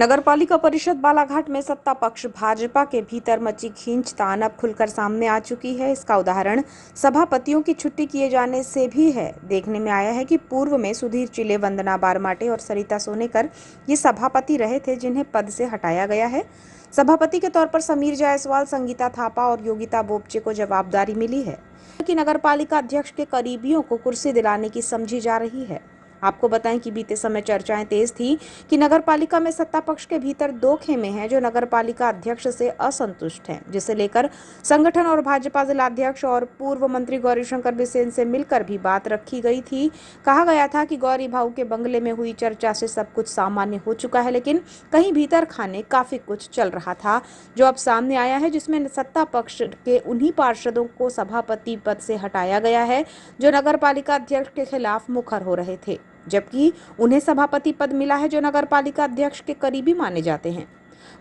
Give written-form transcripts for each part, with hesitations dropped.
नगरपालिका परिषद बालाघाट में सत्ता पक्ष भाजपा के भीतर मची खींचतान अब खुलकर सामने आ चुकी है। इसका उदाहरण सभापतियों की छुट्टी किए जाने से भी है। देखने में आया है कि पूर्व में सुधीर चिले, वंदना बारमाटे और सरिता सोनेकर ये सभापति रहे थे, जिन्हें पद से हटाया गया है। सभापति के तौर पर समीर जायसवाल, संगीता थापा और योगिता बोपचे को जवाबदारी मिली है कि नगरपालिका अध्यक्ष के करीबियों को कुर्सी दिलाने की समझी जा रही है। आपको बताएं कि बीते समय चर्चाएं तेज थी कि नगरपालिका में सत्ता पक्ष के भीतर दो खेमे हैं जो नगरपालिका अध्यक्ष से असंतुष्ट हैं, जिसे लेकर संगठन और भाजपा जिलाध्यक्ष और पूर्व मंत्री गौरीशंकर बिसेन से मिलकर भी बात रखी गई थी। कहा गया था कि गौरी भाऊ के बंगले में हुई चर्चा से सब कुछ सामान्य हो चुका है, लेकिन कहीं भीतर खाने काफी कुछ चल रहा था जो अब सामने आया है, जिसमें सत्ता पक्ष के उन्हीं पार्षदों को सभापति पद से हटाया गया है जो नगरपालिका अध्यक्ष के खिलाफ मुखर हो रहे थे, जबकि उन्हें सभापति पद मिला है जो नगरपालिका अध्यक्ष के करीबी माने जाते हैं।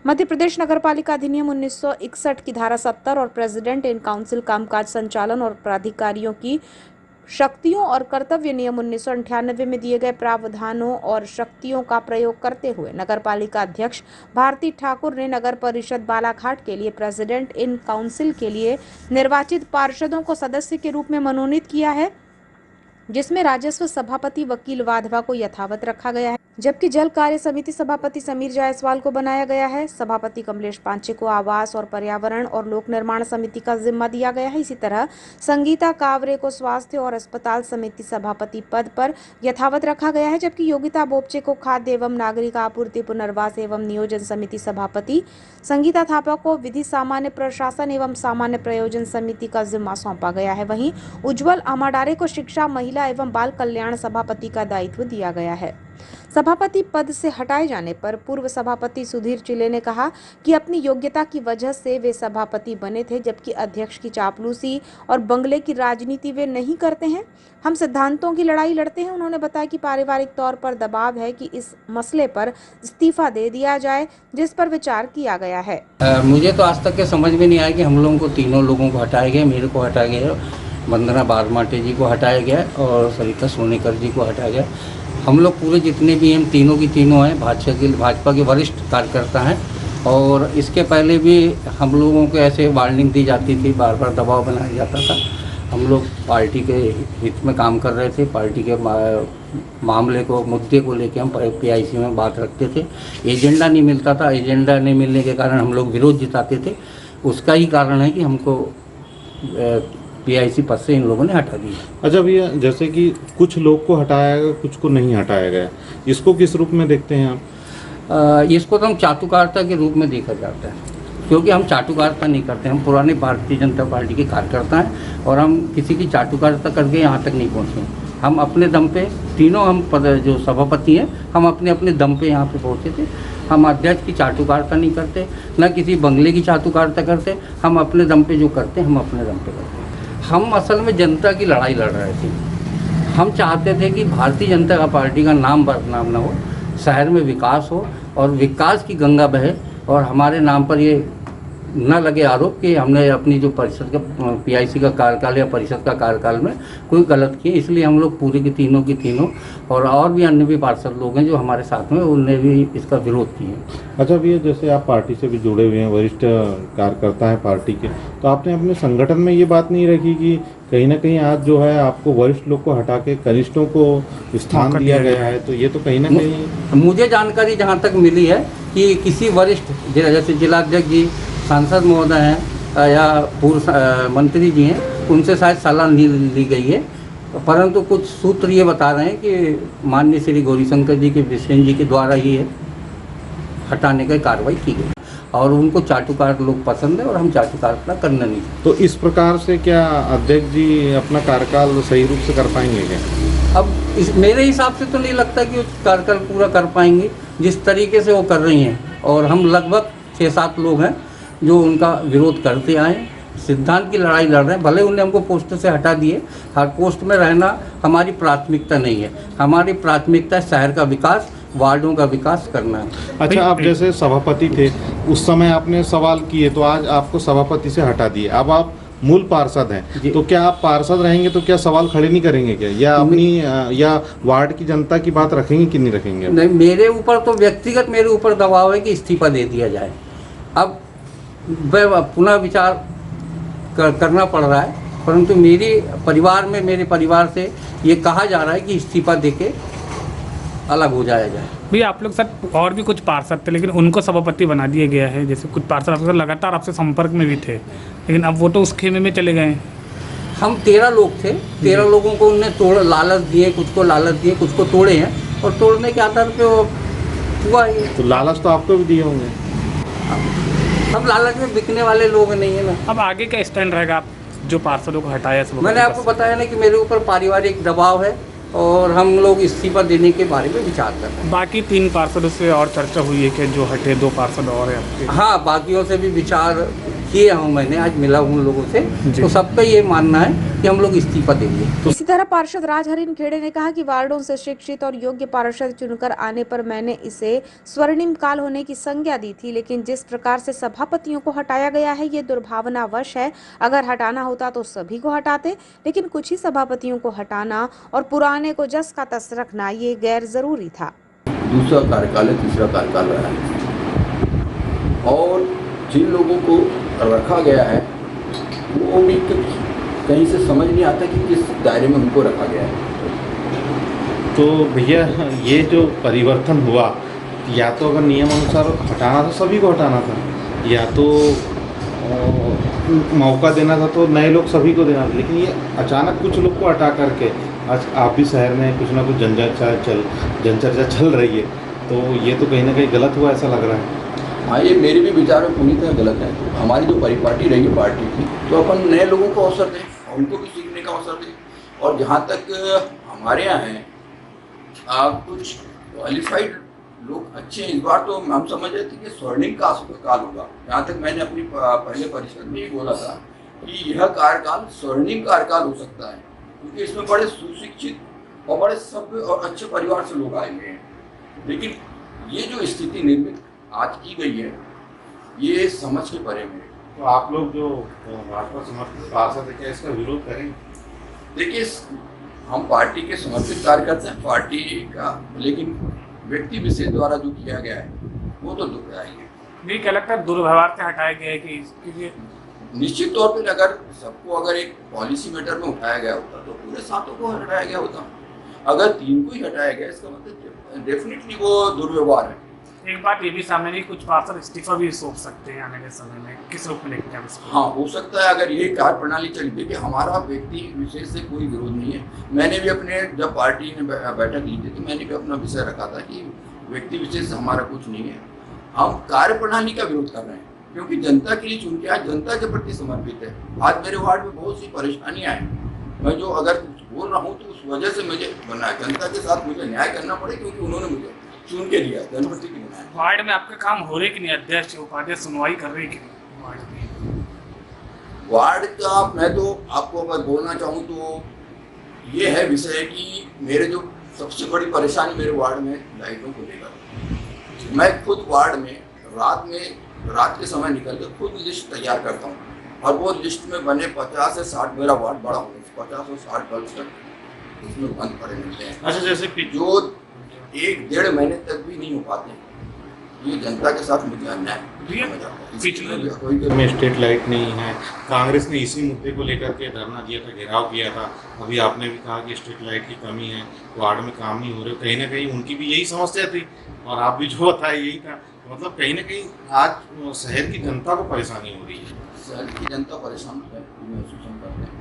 मध्य प्रदेश नगरपालिका अधिनियम 1961 की धारा 70 और प्रेसिडेंट इन काउंसिल कामकाज संचालन और प्राधिकारियों की शक्तियों और कर्तव्य नियम 1998 में दिए गए प्रावधानों और शक्तियों का प्रयोग करते हुए नगरपालिका अध्यक्ष भारती ठाकुर ने नगर परिषद बालाघाट के लिए प्रेसिडेंट इन काउंसिल के लिए निर्वाचित पार्षदों को सदस्य के रूप में मनोनीत किया है, जिसमें राजस्व सभापति वकील वाधवा को यथावत रखा गया है, जबकि जल कार्य समिति सभापति समीर जायसवाल को बनाया गया है। सभापति कमलेश पांचे को आवास और पर्यावरण और लोक निर्माण समिति का जिम्मा दिया गया है। इसी तरह संगीता कावरे को स्वास्थ्य और अस्पताल समिति सभापति पद पर यथावत रखा गया है, जबकि योगिता बोपचे को खाद्य एवं नागरिक आपूर्ति, पुनर्वास एवं नियोजन समिति सभापति, संगीता थापा को विधि सामान्य प्रशासन एवं सामान्य प्रयोजन समिति का जिम्मा सौंपा गया है। वहीं उज्जवल अमाडारे को शिक्षा, महिला एवं बाल कल्याण सभापति का दायित्व दिया गया है। सभापति पद से हटाए जाने पर पूर्व सभापति सुधीर चिले ने कहा कि अपनी योग्यता की वजह से वे सभापति बने थे, जबकि अध्यक्ष की चापलूसी और बंगले की राजनीति वे नहीं करते हैं। हम सिद्धांतों की लड़ाई लड़ते हैं। उन्होंने बताया कि पारिवारिक तौर पर दबाव है कि इस मसले पर इस्तीफा दे दिया जाए, जिस पर विचार किया गया है। मुझे तो आज तक के समझ में नहीं आया कि हम लोगों को तीनों लोगों को हटाया गया। मेरे को हटाया गया, वंदना बारमाटे जी को हटाया गया और सरिता सोनेकर जी को हटाया गया। हम लोग पूरे जितने भी हम तीनों की तीनों हैं भाजपा के वरिष्ठ कार्यकर्ता हैं, और इसके पहले भी हम लोगों को ऐसे वार्निंग दी जाती थी, बार बार दबाव बनाया जाता था। हम लोग पार्टी के हित में काम कर रहे थे, पार्टी के मामले को, मुद्दे को लेके हम PIC में बात रखते थे। एजेंडा नहीं मिलता था, एजेंडा नहीं मिलने के कारण हम लोग विरोध जताते थे। उसका ही कारण है कि हमको PIC पद से इन लोगों ने हटा दिया। अच्छा भैया, जैसे कि कुछ लोग को हटाया गया, कुछ को नहीं हटाया गया, इसको किस रूप में देखते हैं आप? इसको तो हम चाटुकारिता के रूप में देखा जाता है, क्योंकि हम चाटुकारिता नहीं करते। हम पुराने भारतीय जनता पार्टी के कार्यकर्ता हैं और हम किसी की चाटुकारिता करके यहाँ तक नहीं पहुँचे। हम अपने दम पे तीनों, हम जो सभापति हैं, हम अपने अपने दम पे यहाँ पे पहुँचे थे। हम अध्यक्ष की चाटुकारिता नहीं करते, न किसी बंगले की चाटुकारिता करते। हम अपने दम पे जो करते हैं, हम अपने दम पे करते हैं। हम असल में जनता की लड़ाई लड़ रहे थे। हम चाहते थे कि भारतीय जनता पार्टी का नाम बदनाम न हो, शहर में विकास हो और विकास की गंगा बहे, और हमारे नाम पर ये न लगे आरोप कि हमने अपनी जो परिषद का PIC का कार्यकाल या परिषद का कार्यकाल में कोई गलत किए। इसलिए हम लोग पूरे की तीनों और भी अन्य भी पार्षद लोग हैं जो हमारे साथ में, उनने भी इसका विरोध किया। अच्छा भैया, जैसे आप पार्टी से भी जुड़े हुए हैं, वरिष्ठ कार्यकर्ता हैं पार्टी के, तो आपने अपने संगठन में ये बात नहीं रखी कि कहीं ना कहीं आज जो है आपको वरिष्ठ लोग को हटा के कनिष्ठों को स्थान दिया गया है, तो ये तो कहीं ना कहीं मुझे जानकारी जहाँ तक मिली है कि किसी वरिष्ठ, जैसे जिलाध्यक्ष जी, सांसद महोदय हैं या पूर्व मंत्री जी हैं, उनसे शायद सलाह नहीं ली गई है, परंतु कुछ सूत्र ये बता रहे हैं कि माननीय श्री गौरीशंकर जी के बिसेन जी के द्वारा ही हटाने की कार्रवाई की गई, और उनको चाटुकार लोग पसंद है और हम चाटुकारिता करना नहीं। तो इस प्रकार से क्या अध्यक्ष जी अपना कार्यकाल सही रूप से कर पाएंगे क्या? अब मेरे हिसाब से तो नहीं लगता कि वो कार्यकाल पूरा कर पाएंगे जिस तरीके से वो कर रही हैं, और हम लगभग 6-7 लोग हैं जो उनका विरोध करते आए, सिद्धांत की लड़ाई लड़ रहे हैं। भले उन्हें हमको पोस्ट से हटा दिए, हर पोस्ट में रहना हमारी प्राथमिकता नहीं है। हमारी प्राथमिकता शहर का विकास, वार्डों का विकास करना है। अच्छा, आप जैसे सभापति थे, उस समय आपने सवाल किए, तो आज आपको सभापति से हटा दिए, अब आप मूल पार्षद हैं, जी। तो क्या आप पार्षद रहेंगे तो क्या सवाल खड़े नहीं करेंगे क्या, या अपनी या वार्ड की जनता की बात रखेंगे कि नहीं रखेंगे? नहीं, मेरे ऊपर तो व्यक्तिगत मेरे ऊपर दबाव है कि इस्तीफा दे दिया जाए। अब मैं पुनः विचार करना पड़ रहा है, परंतु मेरे परिवार से ये कहा जा रहा है कि इस्तीफा देके अलग हो जाया जाए। भैया आप लोग सर और भी कुछ पार्षद थे लेकिन उनको सभापति बना दिया गया है, जैसे कुछ पार्षद आपके साथ लगातार आपसे संपर्क में भी थे, लेकिन अब वो तो उस खेमे में चले गए हैं। हम 13 लोग थे, 13 लोगों को उन्होंने लालच दिए, कुछ को लालच दिए, कुछ को तोड़े हैं, और तोड़ने के आधार पे वो हुआ ये। तो लालच तो आपको भी दिए होंगे। हम लालच में बिकने वाले लोग नहीं है ना। अब आगे क्या स्टैंड रहेगा, आप जो पार्षदों को हटाया सभापति मैंने आपको बताया ना कि मेरे ऊपर पारिवारिक दबाव है और हम लोग इस्तीफा देने के बारे में विचार कर रहे हैं। बाकी 3 पार्षदों से और चर्चा हुई है कि जो हटे 2 पार्षद और हैं आपके। हाँ, बाकियों से भी विचार किए हूँ, मैंने आज मिला हूँ उन लोगों से, जी। तो सबका ये मानना है कि हम लोग इस्तीफा देंगे। इसी तरह पार्षद राजहरीन खेड़े ने कहा कि वार्डों से शिक्षित और योग्य पार्षद चुनकर आने पर मैंने इसे स्वर्णिम काल होने की संज्ञा दी थी, लेकिन जिस प्रकार से सभापतियों को हटाया गया है ये दुर्भावनावश है। अगर हटाना होता तो सभी को हटाते, लेकिन कुछ ही सभापतियों को हटाना और पुराने को जस का तस रखना ये गैर जरूरी था। दूसरा कार्यकाल है, तीसरा कार्यकाल रहा है, और जिन लोगों को रखा गया है वो भी कहीं से समझ नहीं आता कि किस दायरे में उनको रखा गया है। तो भैया ये जो परिवर्तन हुआ, या तो अगर नियम अनुसार हटाना था सभी को हटाना था, या तो मौका देना था तो नए लोग सभी को देना था, लेकिन ये अचानक कुछ लोग को हटा करके आज आप भी शहर में कुछ ना कुछ जनचर्चा चल रही है, तो ये तो कहीं ना कहीं गलत हुआ ऐसा लग रहा है। हाँ, ये मेरे भी विचार में पूरी तरह गलत है। हमारी जो परिपाटी रही है पार्टी की, तो अपन नए लोगों को अवसर दें, उनको भी सीखने का अवसर दें। और जहाँ तक हमारे यहाँ हैं कुछ क्वालिफाइड लोग अच्छे हैं, इस बार तो हम समझ रहे थे कि स्वर्णिम काल होगा। यहाँ तक मैंने अपनी पहले परिषद में ही बोला था कि यह कार्यकाल स्वर्णिम कार्यकाल हो सकता है, क्योंकि इसमें बड़े सुशिक्षित और बड़े सभ्य और अच्छे परिवार से लोग आए हुए हैं। लेकिन ये जो स्थिति निर्मित आज की गई है, ये समझ के परे में। तो आप लोग जो भाजपा समर्थित पार्षद है, क्या इसका विरोध करेंगे? देखिए, हम पार्टी के समर्पित कार्यकर्ता हैं, पार्टी का, लेकिन व्यक्ति विशेष द्वारा जो किया गया है वो तो दुखदायी है। नहीं, क्या लगता है दुर्व्यवहार से हटाया गया है कि इसके निश्चित तौर पर अगर एक पॉलिसी मैटर में उठाया गया होता तो पूरे 7 को हटाया गया होता। अगर 3 को ही हटाया गया, इसका मतलब डेफिनेटली वो दुर्व्यवहार है। एक बात ये भी सामने नहीं, कुछ पार्षद इस्तीफा भी सोच सकते हैं आने के समय में, किस रूप में लेके जाएं इसको? हाँ, हो सकता है अगर ये कार्य प्रणाली चली। देखिए, हमारा व्यक्ति विशेष से कोई विरोध नहीं है। मैंने भी अपने जब पार्टी ने बैठक ली थी तो मैंने भी अपना विषय रखा था कि व्यक्ति विशेष से हमारा कुछ नहीं है, हम कार्य प्रणाली का विरोध कर रहे हैं, क्योंकि जनता के लिए चुन के आज जनता के प्रति समर्पित है। आज मेरे वार्ड में बहुत सी परेशानियाँ हैं, मैं जो अगर बोल रहा हूँ तो उस वजह से मुझे बना जनता के साथ मुझे न्याय करना पड़े, क्योंकि उन्होंने मुझे चुन के लिया, जनप्रति की बनाया। वार्ड में आपका काम हो रहे कि नहीं, अध्यक्ष उपाध्यक्ष सुनवाई कर रहे कि नहीं वार्ड में? वार्ड का मैं तो आपको अगर बोलना चाहूँ तो ये है विषय कि मेरे जो सबसे बड़ी परेशानी मेरे वार्ड में लाइटों को लेकर। मैं खुद वार्ड में रात के समय निकल कर खुद लिस्ट तैयार करता हूँ, और वो लिस्ट में बने 50 से 60, मेरा वार्ड बड़ा होगा, 50 और 60 बल्ब तक उसमें बंद पड़े मिलते हैं। अच्छा, जैसे जो 1-1.5 महीने तक भी नहीं हो पाते, ये जनता के साथ मुझे अन्याय में स्ट्रीट लाइट नहीं है। कांग्रेस ने इसी मुद्दे को लेकर के धरना दिया था, घेराव किया था। अभी आपने भी कहा कि स्ट्रीट लाइट की कमी है, वार्ड में काम नहीं हो रहे, कहीं ना कहीं उनकी भी यही समस्या थी, और आप भी जो बताए यही था। मतलब कहीं ना कहीं आज शहर की जनता को परेशानी हो रही है। शहर की जनता परेशान है, महसूस करते हैं।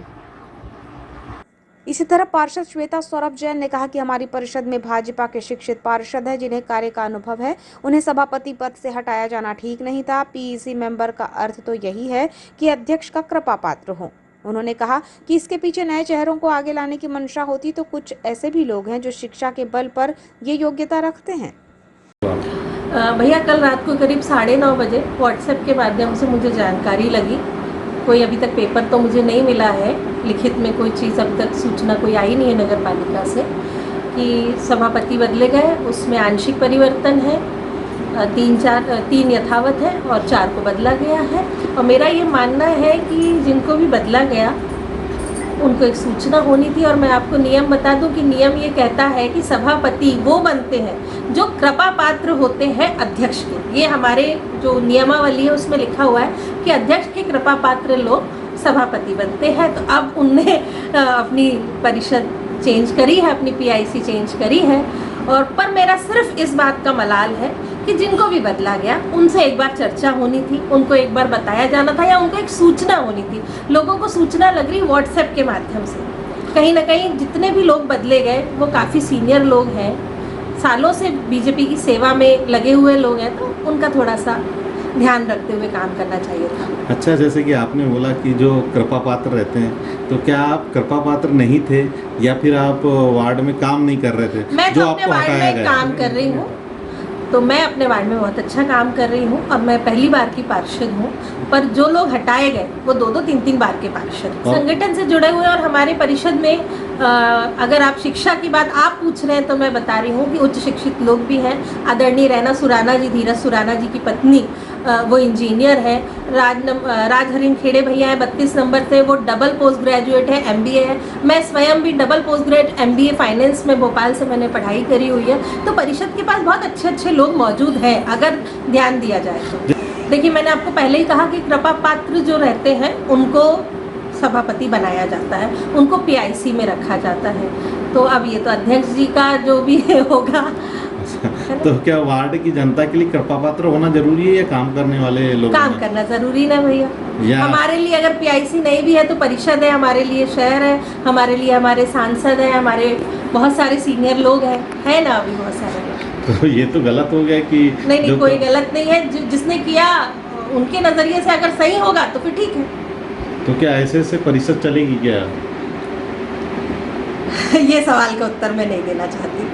इसी तरह पार्षद श्वेता सौरभ जैन ने कहा कि हमारी परिषद में भाजपा के शिक्षित पार्षद हैं जिन्हें कार्य का अनुभव है, उन्हें सभापति पद से हटाया जाना ठीक नहीं था। पीईसी मेंबर का अर्थ तो यही है कि अध्यक्ष का कृपा पात्र हो। उन्होंने कहा कि इसके पीछे नए चेहरों को आगे लाने की मंशा होती तो कुछ ऐसे भी लोग हैं जो शिक्षा के बल पर ये योग्यता रखते हैं। भैया, कल रात को करीब 9:30 बजे व्हाट्सएप के माध्यम से मुझे जानकारी लगी, कोई अभी तक पेपर तो मुझे नहीं मिला है, लिखित में कोई चीज़ अब तक सूचना कोई आई नहीं है नगर पालिका से, कि सभापति बदले गए, उसमें आंशिक परिवर्तन है तीन यथावत है और 4 को बदला गया है। और मेरा ये मानना है कि जिनको भी बदला गया उनको एक सूचना होनी थी। और मैं आपको नियम बता दूं कि नियम ये कहता है कि सभापति वो बनते हैं जो कृपा पात्र होते हैं अध्यक्ष के। ये हमारे जो नियमावली है उसमें लिखा हुआ है कि अध्यक्ष के कृपा पात्र लोग सभापति बनते हैं। तो अब उनने अपनी परिषद चेंज करी है, अपनी PIC चेंज करी है। और पर मेरा सिर्फ इस बात का मलाल है कि जिनको भी बदला गया उनसे एक बार चर्चा होनी थी, उनको एक बार बताया जाना था, या उनको एक सूचना होनी थी। लोगों को सूचना लग रही WhatsApp के माध्यम से। कहीं ना कहीं जितने भी लोग बदले गए वो काफ़ी सीनियर लोग हैं, सालों से बीजेपी की सेवा में लगे हुए लोग हैं, तो उनका थोड़ा सा ध्यान रखते हुए काम करना चाहिए था। अच्छा, जैसे कि आपने बोला कि जो कृपा पात्र रहते हैं, तो क्या आप कृपा पात्र नहीं थे या फिर आप वार्ड में काम नहीं कर रहे थे? मैं जो तो अपने आपको वार्ड हटाया में गया? काम कर रही हूँ, तो मैं अपने वार्ड में बहुत अच्छा काम कर रही हूँ और मैं पहली बार की पार्षद हूँ। पर जो लोग हटाए गए वो 2-2, 3-3 बार के पार्षद संगठन से जुड़े हुए। और हमारे परिषद में अगर आप शिक्षा की बात आप पूछ रहे हैं तो मैं बता रही हूँ कि उच्च शिक्षित लोग भी हैं। आदरणीय रैना सुराना जी, धीरज सुराना जी की पत्नी, वो इंजीनियर है। राज हरिन खेड़े भैया हैं 32 नंबर से, वो डबल पोस्ट ग्रेजुएट है, MBA है। मैं स्वयं भी double post graduate MBA finance में भोपाल से मैंने पढ़ाई करी हुई है। तो परिषद के पास बहुत अच्छे अच्छे लोग मौजूद हैं अगर ध्यान दिया जाए तो। देखिए, मैंने आपको पहले ही कहा कि कृपा पात्र जो रहते हैं उनको सभापति बनाया जाता है, उनको PIC में रखा जाता है। तो अब ये तो अध्यक्ष जी का जो भी होगा। तो क्या वार्ड की जनता के लिए कृपा पात्र होना जरूरी है या काम करने वाले लोग? काम करना जरूरी ना भैया। या हमारे लिए अगर PIC नहीं भी है तो परिषद है, हमारे लिए शहर है, हमारे लिए हमारे सांसद हैं, हमारे बहुत सारे सीनियर लोग हैं, है ना, अभी बहुत सारे लोग। तो ये तो गलत हो गया कि नहीं, कोई गलत नहीं है। जिसने किया उनके नज़रिए से अगर सही होगा तो फिर ठीक है। तो क्या ऐसे परिषद चलेगी क्या? ये सवाल का उत्तर मैं नहीं देना चाहती।